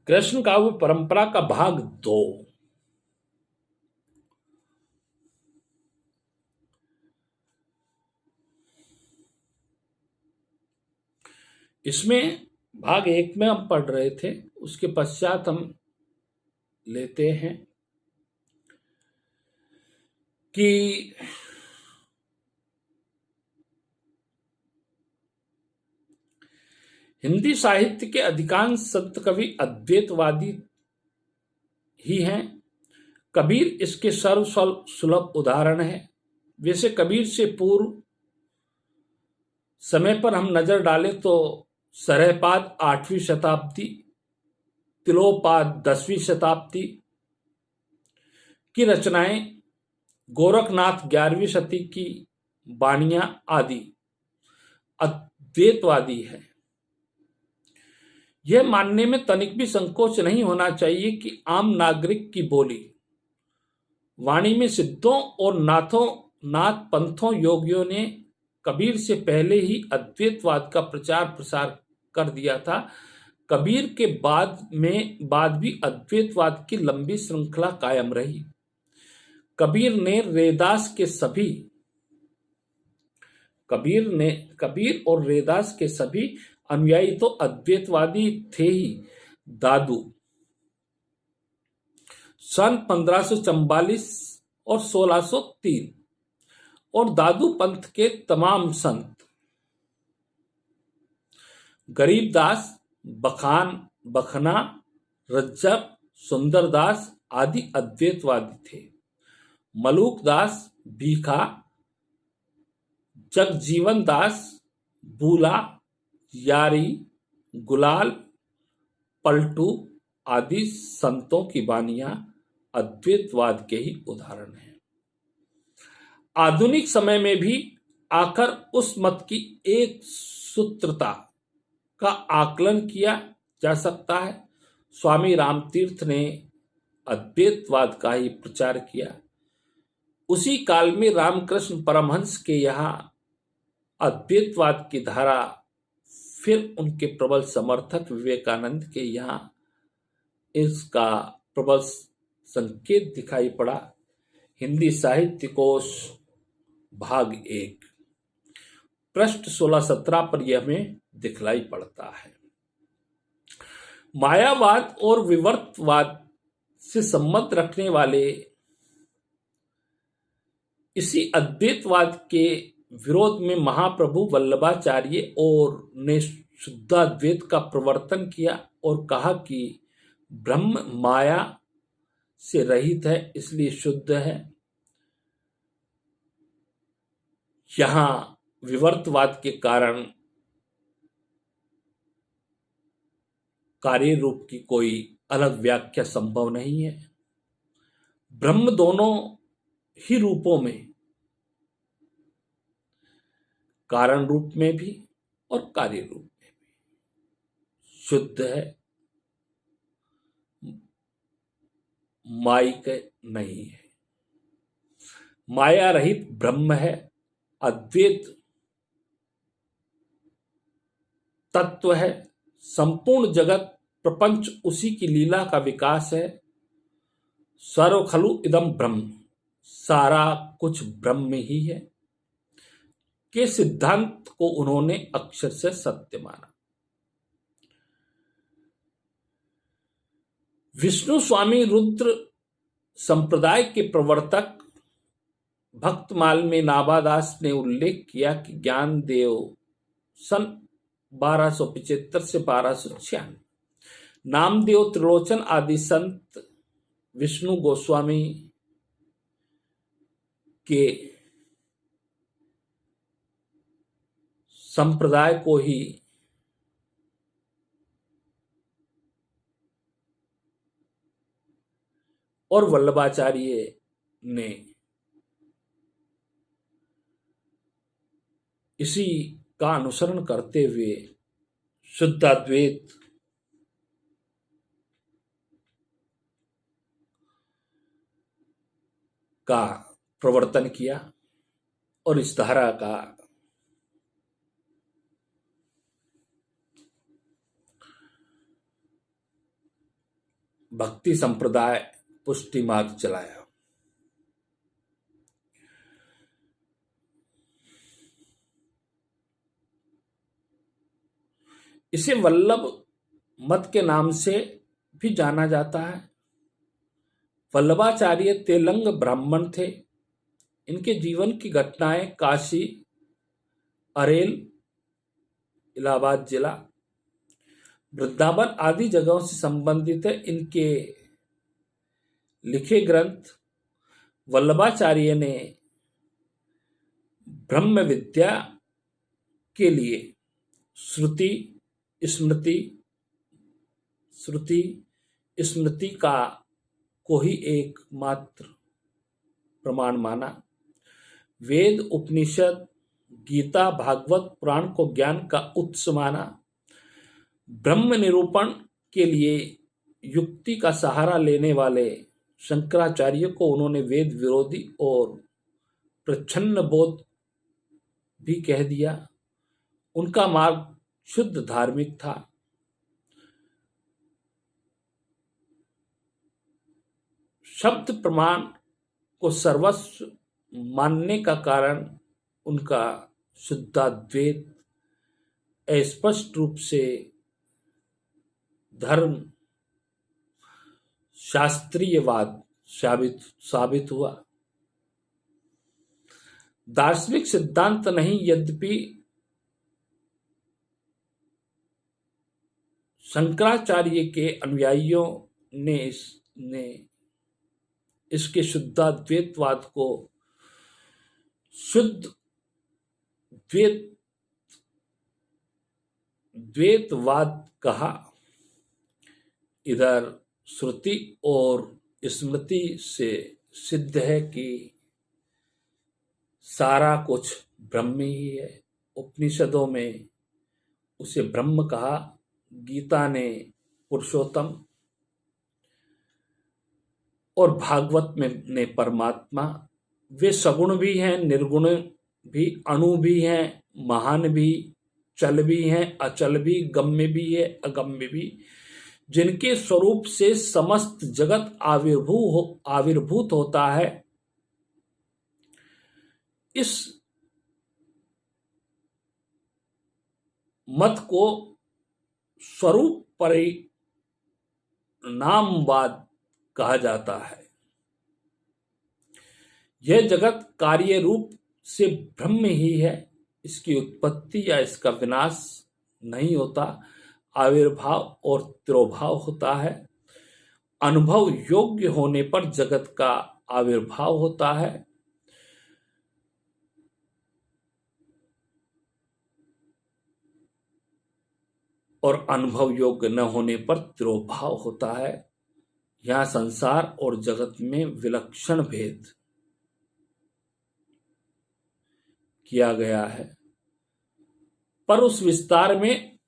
कृष्ण काव्य परंपरा का भाग 2। इसमें भाग 1 में हम पढ़ रहे थे, उसके पश्चात हम लेते हैं कि हिंदी साहित्य के अधिकांश संत कवि अद्वैतवादी ही हैं। कबीर इसके सर्वसुलभ उदाहरण है। वैसे कबीर से पूर्व समय पर हम नजर डालें तो सरहपाद 8वीं शताब्दी, तिलोपाद 10वीं शताब्दी की रचनाएं, गोरखनाथ 11वीं सदी की बानियां आदि अद्वैतवादी है। यह मानने में तनिक भी संकोच नहीं होना चाहिए कि आम नागरिक की बोली वाणी में सिद्धों और नाथ पंथों योगियों ने कबीर से पहले ही अद्वैतवाद का प्रचार प्रसार कर दिया था। कबीर के बाद भी अद्वैतवाद की लंबी श्रृंखला कायम रही। कबीर और रैदास के सभी अनुयायी तो अद्वैतवादी थे ही। दादू सन 1544 और 1603 और दादू पंथ के तमाम संत गरीबदास, बखना, रज्जब, सुंदरदास आदि अद्वैतवादी थे। मलूकदास, भीखा, जगजीवन दास, बूला, यारी, गुलाल, पलटू आदि संतों की बानियां अद्वैतवाद के ही उदाहरण हैं। आधुनिक समय में भी आकर उस मत की एक सूत्रता का आकलन किया जा सकता है। स्वामी रामतीर्थ ने अद्वैतवाद का ही प्रचार किया। उसी काल में रामकृष्ण परमहंस के यहाँ अद्वैतवाद की धारा, फिर उनके प्रबल समर्थक विवेकानंद के यहाँ इसका प्रबल संकेत दिखाई पड़ा। हिंदी साहित्य कोश भाग 1 पृष्ठ 16-17 पर यह हमें दिखलाई पड़ता है। मायावाद और विवर्तवाद से संबंध रखने वाले इसी अद्वैतवाद के विरोध में महाप्रभु वल्लभाचार्य और ने शुद्धाद्वैत का प्रवर्तन किया और कहा कि ब्रह्म माया से रहित है, इसलिए शुद्ध है। यहां विवर्तवाद के कारण कार्य रूप की कोई अलग व्याख्या संभव नहीं है। ब्रह्म दोनों ही रूपों में, कारण रूप में भी और कार्य रूप में भी शुद्ध है, मायिक नहीं है। माया रहित ब्रह्म है, अद्वैत तत्व है। संपूर्ण जगत प्रपंच उसी की लीला का विकास है। सर्व खलु इदम ब्रह्म, सारा कुछ ब्रह्म ही है के सिद्धांत को उन्होंने अक्षर से सत्य माना। विष्णु स्वामी रुद्र संप्रदाय के प्रवर्तक भक्तमाल में नाभादास ने उल्लेख किया कि ज्ञानदेव सन 1275 से 1296, नामदेव, त्रिलोचन आदि संत विष्णु गोस्वामी के संप्रदाय को ही और वल्लभाचार्य ने इसी का अनुसरण करते हुए शुद्धाद्वैत का प्रवर्तन किया और इस धारा का भक्ति संप्रदाय पुष्टि मार्ग चलाया। इसे वल्लभ मत के नाम से भी जाना जाता है। वल्लभाचार्य तेलंग ब्राह्मण थे। इनके जीवन की घटनाएं काशी, अरेल, इलाहाबाद जिला, वृंदावन आदि जगहों से संबंधित है। इनके लिखे ग्रंथ वल्लभाचार्य ने ब्रह्म विद्या के लिए श्रुति स्मृति को ही एकमात्र प्रमाण माना। वेद, उपनिषद, गीता, भागवत पुराण को ज्ञान का उत्स माना। ब्रह्म निरूपण के लिए युक्ति का सहारा लेने वाले शंकराचार्य को उन्होंने वेद विरोधी और प्रच्छन्न बोध भी कह दिया। उनका मार्ग शुद्ध धार्मिक था। शब्द प्रमाण को सर्वस्व मानने का कारण उनका शुद्धाद्वैत स्पष्ट रूप से धर्म शास्त्रीयवाद साबित हुआ। दार्शनिक सिद्धांत नहीं, यद्यपि शंकराचार्य के अनुयायियों ने इसके शुद्धाद्वैतवाद को शुद्ध द्वैतवाद कहा। इधर श्रुति और स्मृति से सिद्ध है कि सारा कुछ ब्रह्म ही है। उपनिषदों में उसे ब्रह्म कहा, गीता ने पुरुषोत्तम और भागवत में ने परमात्मा। वे सगुण भी हैं, निर्गुण भी, अणु भी हैं, महान भी, चल भी हैं, अचल भी, गम्य भी है, अगम्य भी, जिनके स्वरूप से समस्त जगत आविर्भूत होता है। इस मत को स्वरूप परिणामवाद कहा जाता है। यह जगत कार्य रूप से ब्रह्म ही है। इसकी उत्पत्ति या इसका विनाश नहीं होता, आविर्भाव और तिरोभाव होता है। अनुभव योग्य होने पर जगत का आविर्भाव होता है और अनुभव योग्य न होने पर तिरोभाव होता है। यहाँ संसार और जगत में विलक्षण भेद किया गया है, पर उस विस्तार में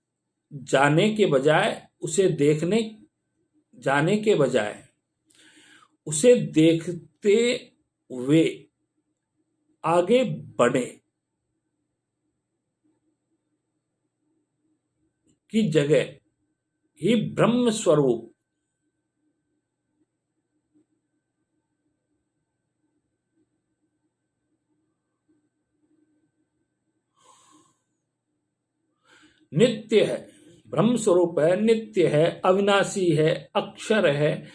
जाने के बजाय उसे देखते हुए आगे बढ़े की जगह ही ब्रह्म स्वरूप नित्य है, ब्रह्म स्वरूप है, नित्य है, अविनाशी है, अक्षर है।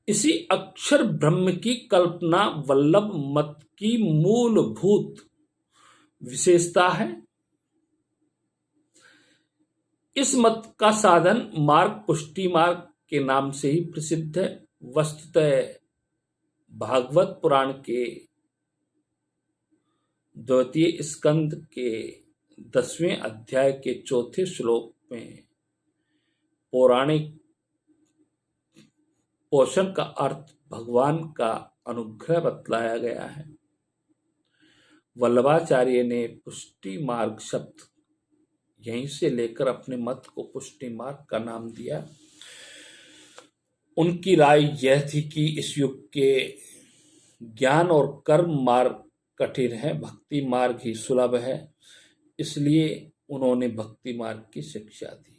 इसी अक्षर ब्रह्म की कल्पना वल्लभ मत की मूलभूत विशेषता है। इस मत का साधन मार्ग पुष्टि मार्ग के नाम से ही प्रसिद्ध है। वस्तुतः भागवत पुराण के 2 स्कंद के 10वें अध्याय के 4 श्लोक में पौराणिक पोषण का अर्थ भगवान का अनुग्रह बतलाया गया है। वल्लभाचार्य ने पुष्टि मार्ग शब्द यहीं से लेकर अपने मत को पुष्टि मार्ग का नाम दिया। उनकी राय यह थी कि इस युग के ज्ञान और कर्म मार्ग कठिन है, भक्ति मार्ग ही सुलभ है, इसलिए उन्होंने भक्ति मार्ग की शिक्षा दी।